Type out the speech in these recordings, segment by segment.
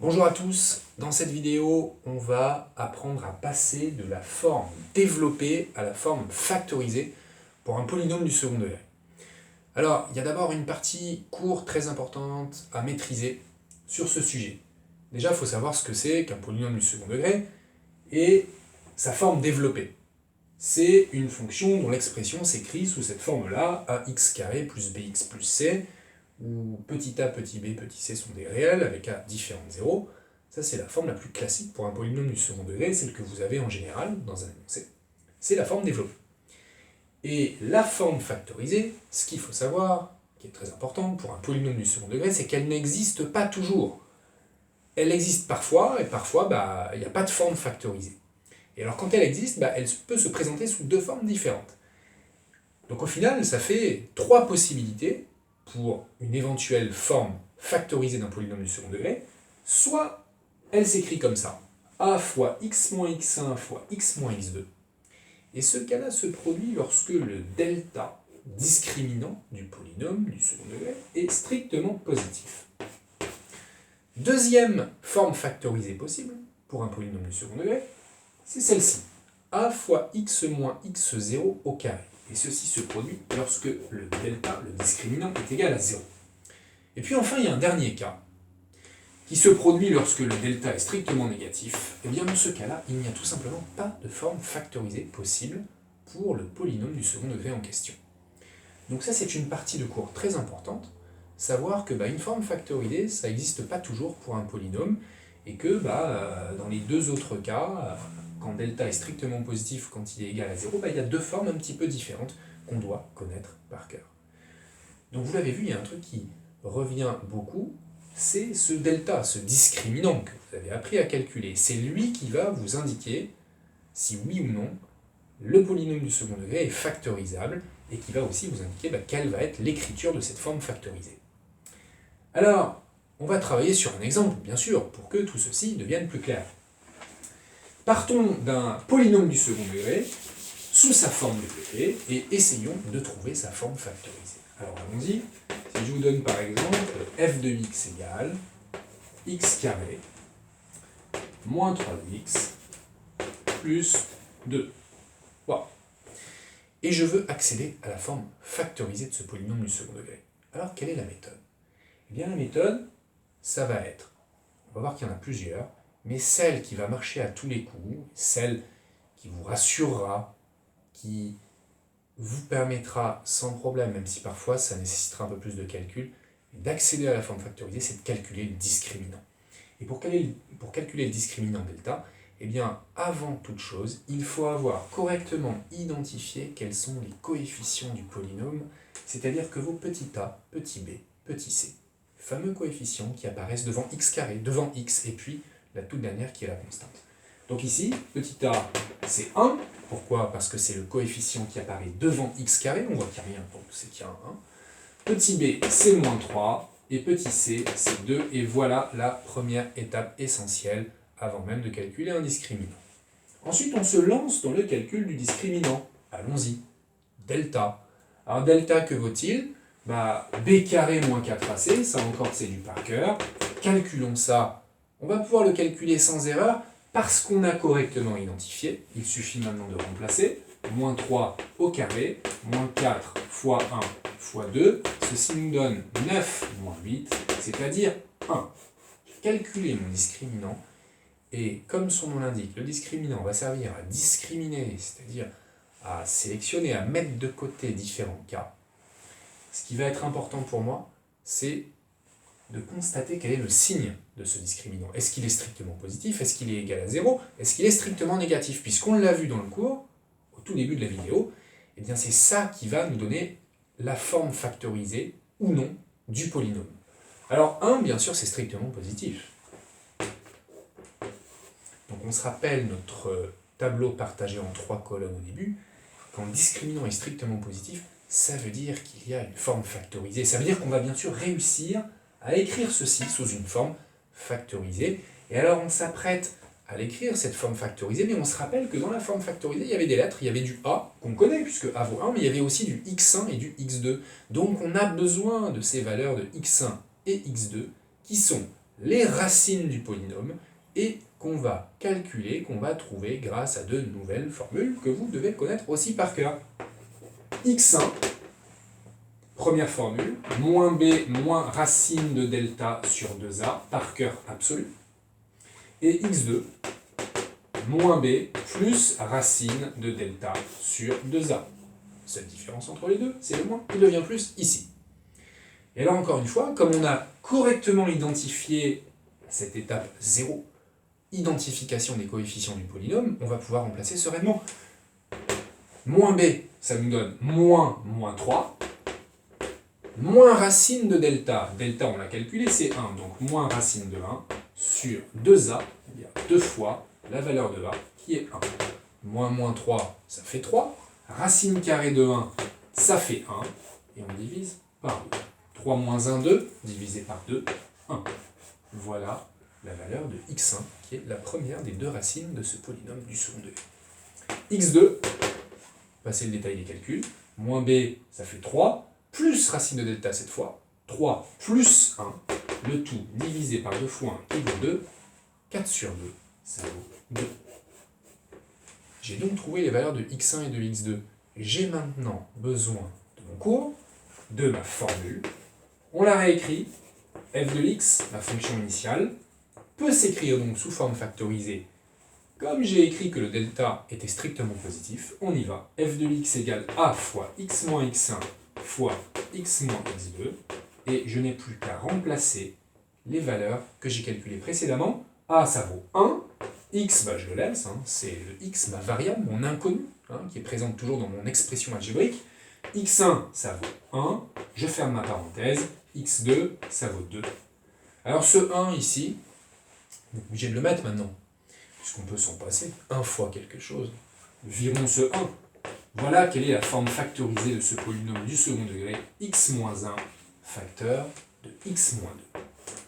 Bonjour à tous, dans cette vidéo, on va apprendre à passer de la forme développée à la forme factorisée pour un polynôme du second degré. Alors, il y a d'abord une partie cours très importante à maîtriser sur ce sujet. Déjà, il faut savoir ce que c'est qu'un polynôme du second degré et sa forme développée. C'est une fonction dont l'expression s'écrit sous cette forme-là, ax carré plus bx plus c, où petit a, petit b, petit c sont des réels avec a différents de 0. Ça, c'est la forme la plus classique pour un polynôme du second degré, celle que vous avez en général dans un énoncé. C'est la forme développée. Et la forme factorisée, ce qu'il faut savoir, qui est très important pour un polynôme du second degré, c'est qu'elle n'existe pas toujours. Elle existe parfois, et parfois, il n'y a pas de forme factorisée. Et alors, quand elle existe, elle peut se présenter sous deux formes différentes. Donc au final, ça fait trois possibilités pour une éventuelle forme factorisée d'un polynôme du second degré. Soit elle s'écrit comme ça, a fois x moins x1 fois x moins x2. Et ce cas-là se produit lorsque le delta discriminant du polynôme du second degré est strictement positif. Deuxième forme factorisée possible pour un polynôme du second degré, c'est celle-ci, a fois x moins x0 au carré. Et ceci se produit lorsque le delta, le discriminant, est égal à 0. Et puis enfin, il y a un dernier cas, qui se produit lorsque le delta est strictement négatif. Et bien dans ce cas-là, il n'y a tout simplement pas de forme factorisée possible pour le polynôme du second degré en question. Donc ça, c'est une partie de cours très importante, savoir que une forme factorisée, ça n'existe pas toujours pour un polynôme, et que dans les deux autres cas, quand delta est strictement positif, quand il est égal à 0, il y a deux formes un petit peu différentes qu'on doit connaître par cœur. Donc vous l'avez vu, il y a un truc qui revient beaucoup, c'est ce delta, ce discriminant que vous avez appris à calculer. C'est lui qui va vous indiquer si oui ou non le polynôme du second degré est factorisable et qui va aussi vous indiquer quelle va être l'écriture de cette forme factorisée. Alors, on va travailler sur un exemple, bien sûr, pour que tout ceci devienne plus clair. Partons d'un polynôme du second degré sous sa forme développée et essayons de trouver sa forme factorisée. Alors allons-y. Si je vous donne par exemple f de x égale x carré moins 3x plus 2. Voilà. Et je veux accéder à la forme factorisée de ce polynôme du second degré. Alors quelle est la méthode? Eh bien la méthode, ça va être, on va voir qu'il y en a plusieurs, mais celle qui va marcher à tous les coups, celle qui vous rassurera, qui vous permettra sans problème, même si parfois ça nécessitera un peu plus de calcul, d'accéder à la forme factorisée, c'est de calculer le discriminant. Et pour calculer le discriminant delta, eh bien, avant toute chose, il faut avoir correctement identifié quels sont les coefficients du polynôme, c'est-à-dire que vos petits a, petit b, petit c, fameux coefficients qui apparaissent devant x carré, devant x, et puis la toute dernière qui est la constante. Donc ici, petit a, c'est 1. Pourquoi? Parce que c'est le coefficient qui apparaît devant x carré, on voit qu'il n'y a rien, donc c'est qu'il y a un 1. Petit b, c'est moins 3, et petit c, c'est 2, et voilà la première étape essentielle avant même de calculer un discriminant. Ensuite, on se lance dans le calcul du discriminant. Allons-y. Delta. Alors delta, que vaut-il? B carré moins 4ac, ça encore c'est du par cœur. Calculons ça. On va pouvoir le calculer sans erreur parce qu'on a correctement identifié. Il suffit maintenant de remplacer. Moins 3 au carré, moins 4 fois 1 fois 2. Ceci nous donne 9 moins 8, c'est-à-dire 1. J'ai calculé mon discriminant. Et comme son nom l'indique, le discriminant va servir à discriminer, c'est-à-dire à sélectionner, à mettre de côté différents cas. Ce qui va être important pour moi, c'est de constater quel est le signe de ce discriminant. Est-ce qu'il est strictement positif? Est-ce qu'il est égal à 0? Est-ce qu'il est strictement négatif? Puisqu'on l'a vu dans le cours, au tout début de la vidéo, eh bien c'est ça qui va nous donner la forme factorisée ou non du polynôme. Alors 1, bien sûr, c'est strictement positif. Donc on se rappelle notre tableau partagé en 3 colonnes au début. Quand le discriminant est strictement positif, ça veut dire qu'il y a une forme factorisée. Ça veut dire qu'on va bien sûr réussir à écrire ceci sous une forme factorisée. Et alors on s'apprête à l'écrire, cette forme factorisée, mais on se rappelle que dans la forme factorisée, il y avait des lettres, il y avait du A, qu'on connaît puisque A vaut 1, mais il y avait aussi du x1 et du x2. Donc on a besoin de ces valeurs de x1 et x2, qui sont les racines du polynôme et qu'on va calculer, qu'on va trouver grâce à de nouvelles formules que vous devez connaître aussi par cœur. x1, première formule, moins b moins racine de delta sur 2a, par cœur absolu. Et x2, moins b plus racine de delta sur 2a. Cette différence entre les deux, c'est le moins, il devient plus ici. Et là encore une fois, comme on a correctement identifié cette étape 0, identification des coefficients du polynôme, on va pouvoir remplacer sereinement. Moins b, ça nous donne moins 3, moins racine de delta. Delta, on l'a calculé, c'est 1, donc moins racine de 1 sur 2a, il y a 2 fois la valeur de a qui est 1. Moins 3, ça fait 3. Racine carrée de 1, ça fait 1. Et on divise par 2. 3 moins 1, 2, divisé par 2, 1. Voilà la valeur de x1, qui est la première des deux racines de ce polynôme du second degré. x2, passer le détail des calculs, moins b, ça fait 3, plus racine de delta cette fois, 3 plus 1, le tout divisé par 2 fois 1 qui vaut 2, 4 sur 2, ça vaut 2. J'ai donc trouvé les valeurs de x1 et de x2. J'ai maintenant besoin de mon cours, de ma formule. On la réécrit. f de x, la fonction initiale, peut s'écrire donc sous forme factorisée. Comme j'ai écrit que le delta était strictement positif, on y va. f de x égale a fois x moins x1 fois x moins x2. Et je n'ai plus qu'à remplacer les valeurs que j'ai calculées précédemment. A, ça vaut 1. X, je le laisse, c'est le x, ma variable, mon inconnu, qui est présente toujours dans mon expression algébrique. x1, ça vaut 1. Je ferme ma parenthèse. x2, ça vaut 2. Alors ce 1 ici, on est obligé de le mettre maintenant, puisqu'on peut s'en passer. 1 fois quelque chose. Virons ce 1. Voilà quelle est la forme factorisée de ce polynôme du second degré, x-1 facteur de x-2.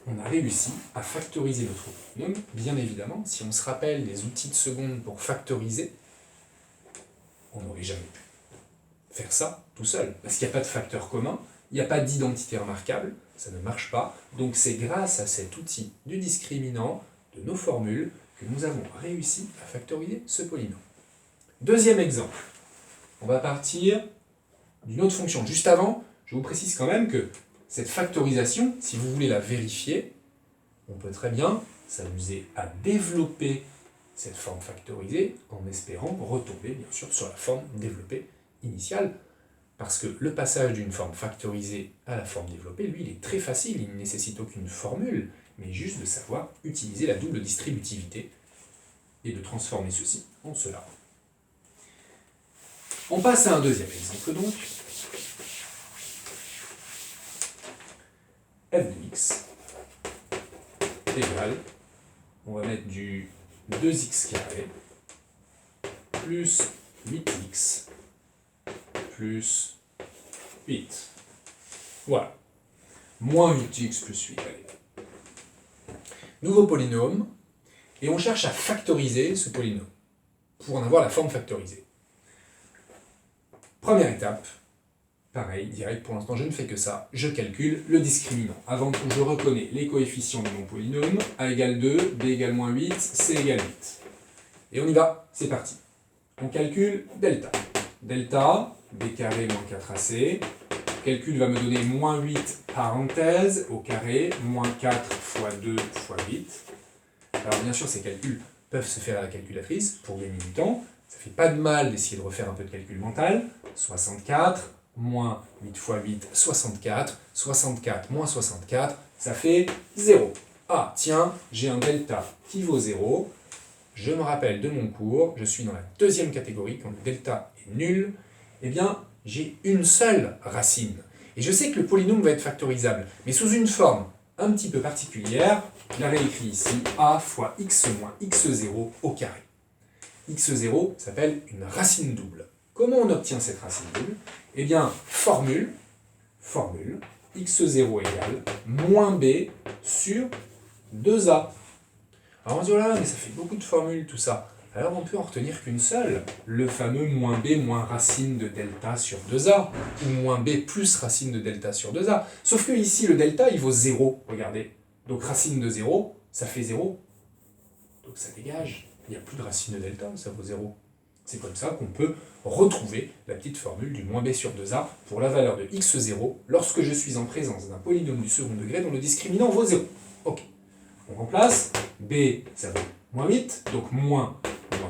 On a réussi à factoriser notre polynôme. Bien évidemment, si on se rappelle des outils de seconde pour factoriser, on n'aurait jamais pu faire ça tout seul, parce qu'il n'y a pas de facteur commun, il n'y a pas d'identité remarquable, ça ne marche pas. Donc c'est grâce à cet outil du discriminant, de nos formules, que nous avons réussi à factoriser ce polynôme. Deuxième exemple. On va partir d'une autre fonction. Juste avant, je vous précise quand même que cette factorisation, si vous voulez la vérifier, on peut très bien s'amuser à développer cette forme factorisée en espérant retomber, bien sûr, sur la forme développée initiale. Parce que le passage d'une forme factorisée à la forme développée, lui, il est très facile, il ne nécessite aucune formule, mais juste de savoir utiliser la double distributivité et de transformer ceci en cela. On passe à un deuxième exemple donc. f de x égale, on va mettre du 2x carré plus 8x plus 8. Voilà. Moins 8x plus 8. Allez. Nouveau polynôme. Et on cherche à factoriser ce polynôme pour en avoir la forme factorisée. Première étape. Pareil, direct, pour l'instant je ne fais que ça. Je calcule le discriminant. Avant tout, je reconnais les coefficients de mon polynôme. A égale 2, B égale moins 8, C égale 8. Et on y va, c'est parti. On calcule delta. Delta, b carré moins 4ac. Le calcul va me donner moins 8 parenthèse au carré, moins 4 fois 2 fois 8. Alors bien sûr, ces calculs peuvent se faire à la calculatrice pour gagner du temps. Ça ne fait pas de mal d'essayer de refaire un peu de calcul mental. 64, moins 8 fois 8, 64. 64 moins 64, ça fait 0. Ah, tiens, j'ai un delta qui vaut 0. Je me rappelle de mon cours, je suis dans la deuxième catégorie, quand le delta est nul, eh bien, j'ai une seule racine. Et je sais que le polynôme va être factorisable, mais sous une forme un petit peu particulière. Je la réécris ici, a fois x moins x0 au carré. x0 s'appelle une racine double. Comment on obtient cette racine double? Eh bien, formule, x0 égale moins b sur 2a. Alors on se dit, oh là, mais ça fait beaucoup de formules tout ça. Alors on peut en retenir qu'une seule, le fameux moins b moins racine de delta sur 2a, ou moins b plus racine de delta sur 2a. Sauf que ici, le delta, il vaut 0, regardez. Donc racine de 0, ça fait 0. Donc ça dégage. Il n'y a plus de racine de delta, ça vaut 0. C'est comme ça qu'on peut retrouver la petite formule du moins b sur 2a pour la valeur de x0 lorsque je suis en présence d'un polynôme du second degré dont le discriminant vaut 0. Ok. On remplace. B, ça vaut moins 8, donc moins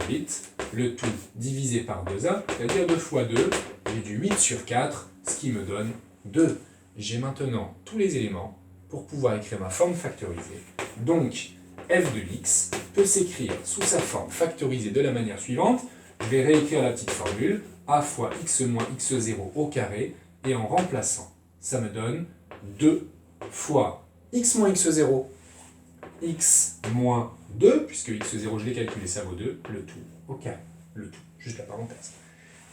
8. Le tout divisé par 2a, c'est-à-dire 2 fois 2, j'ai du 8 sur 4, ce qui me donne 2. J'ai maintenant tous les éléments pour pouvoir écrire ma forme factorisée. Donc, f de x peut s'écrire sous sa forme factorisée de la manière suivante. Je vais réécrire la petite formule, a fois x moins x0 au carré, et en remplaçant, ça me donne 2 fois x moins x0, x moins 2, puisque x0 je l'ai calculé, ça vaut 2, le tout au carré, le tout, juste la parenthèse.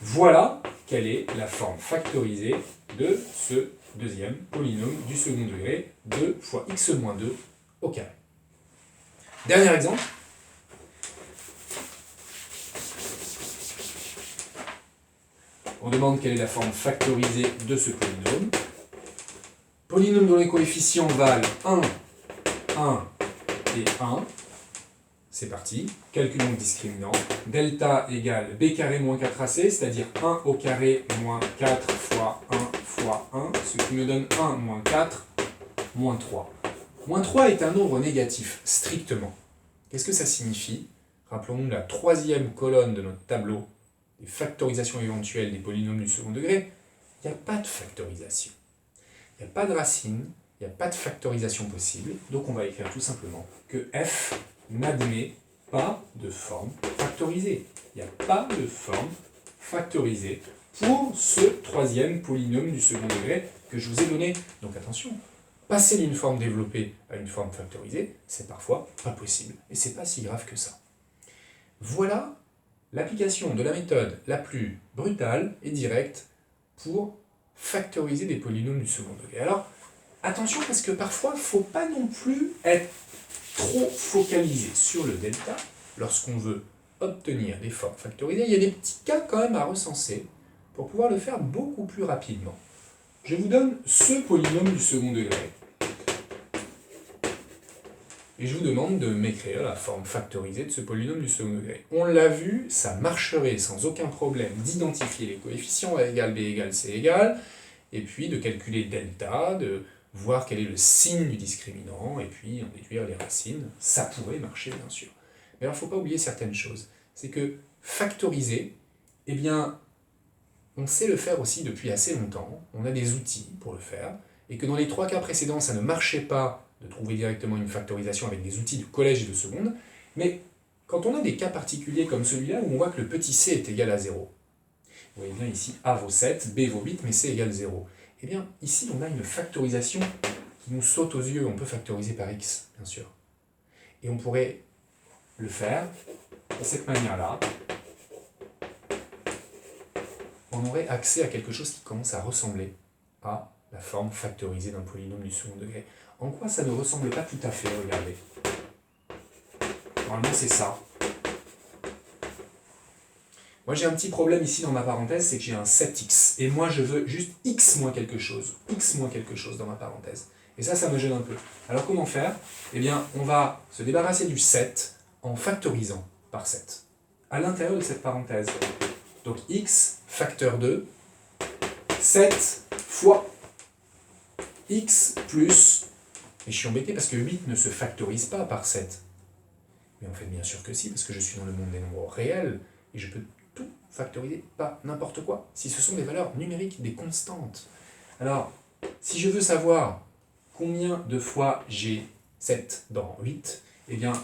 Voilà quelle est la forme factorisée de ce deuxième polynôme du second degré, 2 fois x moins 2 au carré. Dernier exemple. On demande quelle est la forme factorisée de ce polynôme. Polynôme dont les coefficients valent 1, 1 et 1. C'est parti. Calculons le discriminant. Delta égale b carré moins 4ac, c'est-à-dire 1 au carré moins 4 fois 1 fois 1, ce qui me donne 1 moins 4 moins 3. Moins 3 est un nombre négatif, strictement. Qu'est-ce que ça signifie? Rappelons-nous la troisième colonne de notre tableau des factorisations éventuelles des polynômes du second degré. Il n'y a pas de factorisation. Il n'y a pas de racine, il n'y a pas de factorisation possible. Donc on va écrire tout simplement que f n'admet pas de forme factorisée. Il n'y a pas de forme factorisée pour ce troisième polynôme du second degré que je vous ai donné. Donc attention, passer d'une forme développée à une forme factorisée, c'est parfois pas possible. Et c'est pas si grave que ça. Voilà l'application de la méthode la plus brutale et directe pour factoriser des polynômes du second degré. Alors, attention parce que parfois, il ne faut pas non plus être trop focalisé sur le delta lorsqu'on veut obtenir des formes factorisées. Il y a des petits cas quand même à recenser pour pouvoir le faire beaucoup plus rapidement. Je vous donne ce polynôme du second degré. Et je vous demande de m'écrire la forme factorisée de ce polynôme du second degré. On l'a vu, ça marcherait sans aucun problème d'identifier les coefficients a égale b égale c égale, et puis de calculer delta, de voir quel est le signe du discriminant, et puis en déduire les racines. Ça pourrait marcher, bien sûr. Mais alors, il ne faut pas oublier certaines choses. C'est que factoriser, eh bien, on sait le faire aussi depuis assez longtemps. On a des outils pour le faire, et que dans les 3 cas précédents, ça ne marchait pas de trouver directement une factorisation avec des outils de collège et de seconde, mais quand on a des cas particuliers comme celui-là, où on voit que le petit c est égal à 0, vous voyez bien ici, a vaut 7, b vaut 8, mais c égale 0, eh bien ici on a une factorisation qui nous saute aux yeux. On peut factoriser par x, bien sûr. Et on pourrait le faire de cette manière-là. On aurait accès à quelque chose qui commence à ressembler à la forme factorisée d'un polynôme du second degré. En quoi ça ne ressemble pas tout à fait, regardez. Normalement, c'est ça. Moi, j'ai un petit problème ici dans ma parenthèse, c'est que j'ai un 7x. Et moi, je veux juste x moins quelque chose. X moins quelque chose dans ma parenthèse. Et ça me gêne un peu. Alors, comment faire? Eh bien, on va se débarrasser du 7 en factorisant par 7. À l'intérieur de cette parenthèse. Donc, x facteur 2, 7 fois x plus... Et je suis embêté parce que 8 ne se factorise pas par 7. Mais en fait, bien sûr que si, parce que je suis dans le monde des nombres réels, et je peux tout factoriser, pas n'importe quoi, si ce sont des valeurs numériques, des constantes. Alors, si je veux savoir combien de fois j'ai 7 dans 8, eh bien,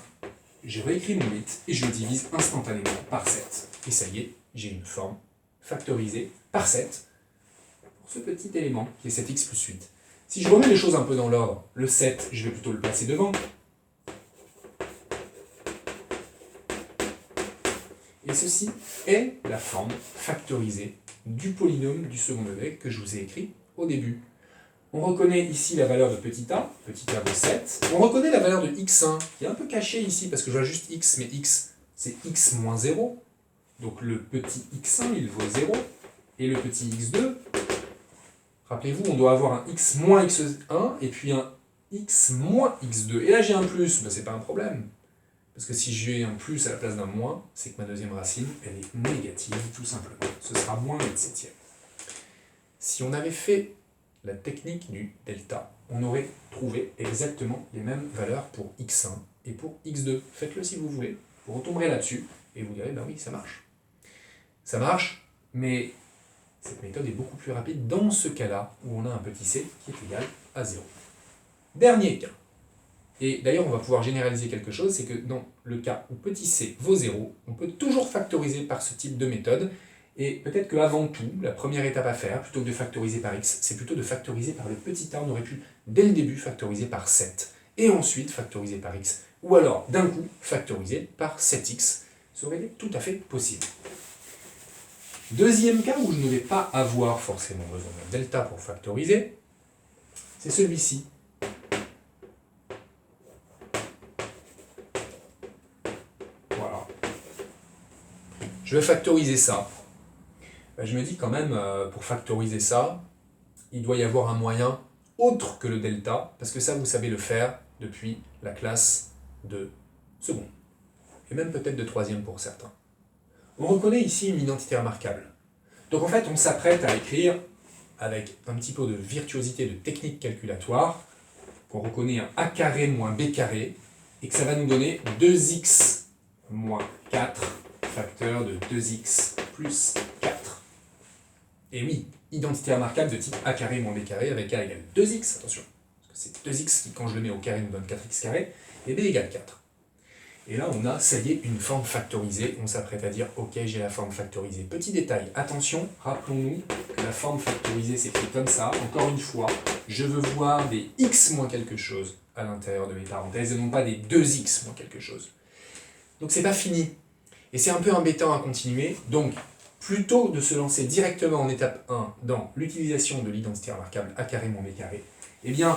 je réécris mon 8 et je le divise instantanément par 7. Et ça y est, j'ai une forme factorisée par 7 pour ce petit élément qui est 7x plus 8. Si je remets les choses un peu dans l'ordre, le 7, je vais plutôt le placer devant. Et ceci est la forme factorisée du polynôme du second degré que je vous ai écrit au début. On reconnaît ici la valeur de petit a vaut 7. On reconnaît la valeur de x1, qui est un peu cachée ici, parce que je vois juste x, mais x, c'est x moins 0. Donc le petit x1, il vaut 0. Et le petit x2, rappelez-vous, on doit avoir un x moins x1 et puis un x moins x2. Et là, j'ai un plus, ben, c'est pas un problème. Parce que si j'ai un plus à la place d'un moins, c'est que ma deuxième racine, elle est négative, tout simplement. Ce sera moins 8/7. Si on avait fait la technique du delta, on aurait trouvé exactement les mêmes valeurs pour x1 et pour x2. Faites-le si vous voulez. Vous retomberez là-dessus et vous direz, ben oui, ça marche. Ça marche, mais cette méthode est beaucoup plus rapide dans ce cas-là où on a un petit c qui est égal à 0. Dernier cas. Et d'ailleurs, on va pouvoir généraliser quelque chose, c'est que dans le cas où petit c vaut 0, on peut toujours factoriser par ce type de méthode. Et peut-être qu'avant tout, la première étape à faire, plutôt que de factoriser par x, c'est plutôt de factoriser par le petit a. On aurait pu, dès le début, factoriser par 7. Et ensuite, factoriser par x. Ou alors, d'un coup, factoriser par 7x. Ça aurait été tout à fait possible. Deuxième cas où je ne vais pas avoir forcément besoin d'un delta pour factoriser, c'est celui-ci. Voilà. Je vais factoriser ça. Ben, je me dis quand même, pour factoriser ça, il doit y avoir un moyen autre que le delta, parce que ça, vous savez le faire depuis la classe de seconde, et même peut-être de troisième pour certains. On reconnaît ici une identité remarquable. Donc en fait, on s'apprête à écrire, avec un petit peu de virtuosité de technique calculatoire, qu'on reconnaît un a carré moins b carré, et que ça va nous donner 2x moins 4, facteur de 2x plus 4. Et oui, identité remarquable de type a carré moins b carré avec a égale 2x, attention, parce que c'est 2x qui, quand je le mets au carré, nous donne 4x carré, et b égale 4. Et là, on a, ça y est, une forme factorisée. On s'apprête à dire, ok, j'ai la forme factorisée. Petit détail, attention, rappelons-nous que la forme factorisée s'écrit comme ça. Encore une fois, je veux voir des x moins quelque chose à l'intérieur de mes parenthèses, et non pas des 2x moins quelque chose. Donc c'est pas fini. Et c'est un peu embêtant à continuer. Donc, plutôt de se lancer directement en étape 1 dans l'utilisation de l'identité remarquable a carré moins b carré, eh bien,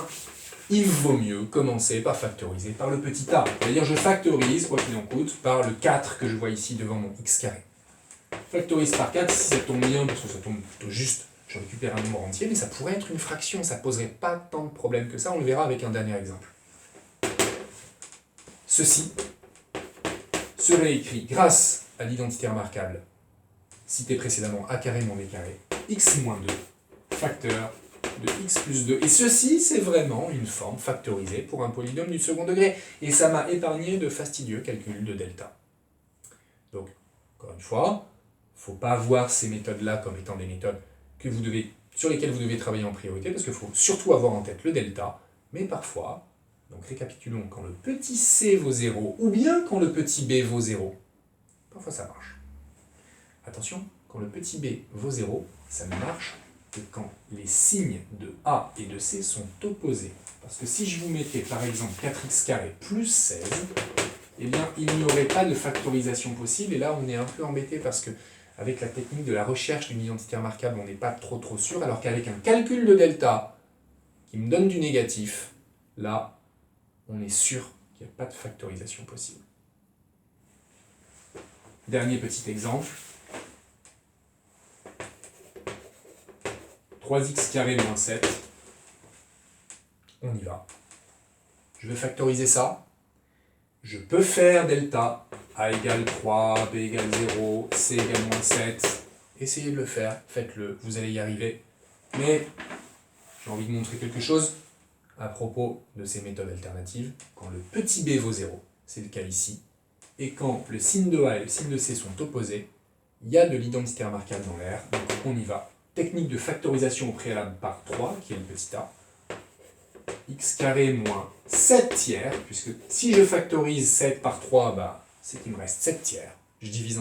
il vaut mieux commencer par factoriser par le petit a. C'est-à-dire je factorise, quoi qu'il en coûte, par le 4 que je vois ici devant mon x carré. Factorise par 4 si ça tombe bien, parce que ça tombe plutôt juste, je récupère un nombre entier, mais ça pourrait être une fraction, ça ne poserait pas tant de problèmes que ça, on le verra avec un dernier exemple. Ceci serait écrit grâce à l'identité remarquable citée précédemment a carré moins b carré, x moins 2, facteur de x plus 2. Et ceci, c'est vraiment une forme factorisée pour un polynôme du second degré. Et ça m'a épargné de fastidieux calculs de delta. Donc, encore une fois, il ne faut pas voir ces méthodes-là comme étant des méthodes sur lesquelles vous devez travailler en priorité, parce qu'il faut surtout avoir en tête le delta. Mais parfois, donc récapitulons, quand le petit c vaut 0, ou bien quand le petit b vaut 0, parfois ça marche. Attention, quand le petit b vaut 0, ça ne marche que quand les signes de A et de C sont opposés. Parce que si je vous mettais par exemple 4x carré plus 16, eh bien il n'y aurait pas de factorisation possible. Et là on est un peu embêté parce que avec la technique de la recherche d'une identité remarquable, on n'est pas trop sûr. Alors qu'avec un calcul de delta qui me donne du négatif, là on est sûr qu'il n'y a pas de factorisation possible. Dernier petit exemple. 3x carré moins 7. On y va. Je vais factoriser ça. Je peux faire delta. A égale 3, B égale 0, C égale moins 7. Essayez de le faire, faites-le, vous allez y arriver. Mais j'ai envie de montrer quelque chose à propos de ces méthodes alternatives. Quand le petit b vaut 0, c'est le cas ici, et quand le signe de A et le signe de C sont opposés, il y a de l'identité remarquable dans l'air, donc on y va. Technique de factorisation au préalable par 3, qui est le petit a, x carré moins 7 tiers, puisque si je factorise 7 par 3, bah, c'est qu'il me reste 7 tiers. Je divise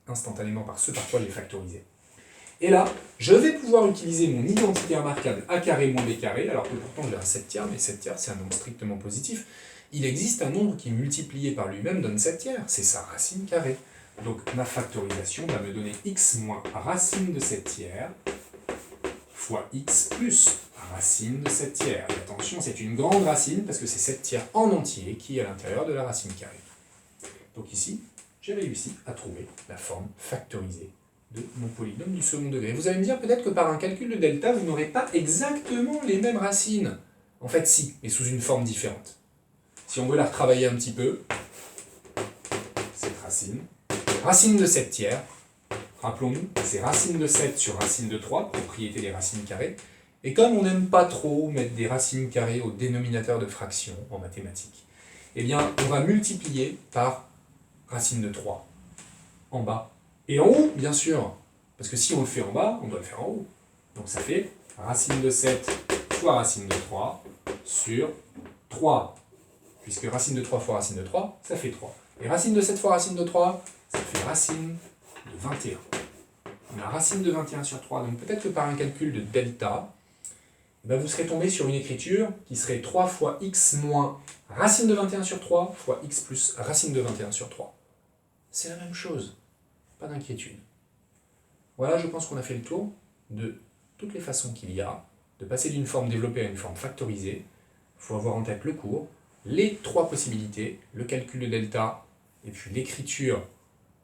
instantanément par ce par quoi j'ai factorisé. Et là, je vais pouvoir utiliser mon identité remarquable a carré moins b carré, alors que pourtant j'ai un 7 tiers, mais 7 tiers c'est un nombre strictement positif. Il existe un nombre qui multiplié par lui-même donne 7 tiers, c'est sa racine carrée. Donc ma factorisation va me donner x moins racine de 7 tiers fois x plus racine de 7 tiers. Et attention, c'est une grande racine parce que c'est 7 tiers en entier qui est à l'intérieur de la racine carrée. Donc ici, j'ai réussi à trouver la forme factorisée de mon polynôme du second degré. Vous allez me dire peut-être que par un calcul de delta, vous n'aurez pas exactement les mêmes racines. En fait, si, mais sous une forme différente. Si on veut la retravailler un petit peu, cette racine, racine de 7 tiers, rappelons-nous, c'est racine de 7 sur racine de 3, propriété des racines carrées. Et comme on n'aime pas trop mettre des racines carrées au dénominateur de fraction en mathématiques, eh bien, on va multiplier par racine de 3 en bas. Et en haut, bien sûr, parce que si on le fait en bas, on doit le faire en haut. Donc ça fait racine de 7 fois racine de 3 sur 3. Puisque racine de 3 fois racine de 3, ça fait 3. Et racine de 7 fois racine de 3, ça fait racine de 21. On a racine de 21 sur 3, donc peut-être que par un calcul de delta, vous serez tombé sur une écriture qui serait 3 fois x moins racine de 21 sur 3 fois x plus racine de 21 sur 3. C'est la même chose, pas d'inquiétude. Voilà, je pense qu'on a fait le tour de toutes les façons qu'il y a de passer d'une forme développée à une forme factorisée. Il faut avoir en tête le cours, les trois possibilités, le calcul de delta, et puis l'écriture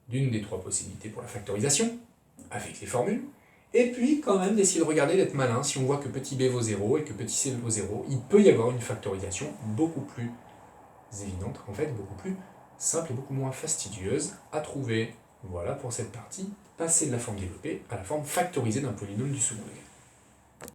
d'une des trois possibilités pour la factorisation, avec les formules, et puis quand même d'essayer de regarder, d'être malin, si on voit que petit b vaut 0 et que petit c vaut 0, il peut y avoir une factorisation beaucoup plus évidente, en fait beaucoup plus simple et beaucoup moins fastidieuse à trouver. Voilà pour cette partie, passer de la forme développée à la forme factorisée d'un polynôme du second degré.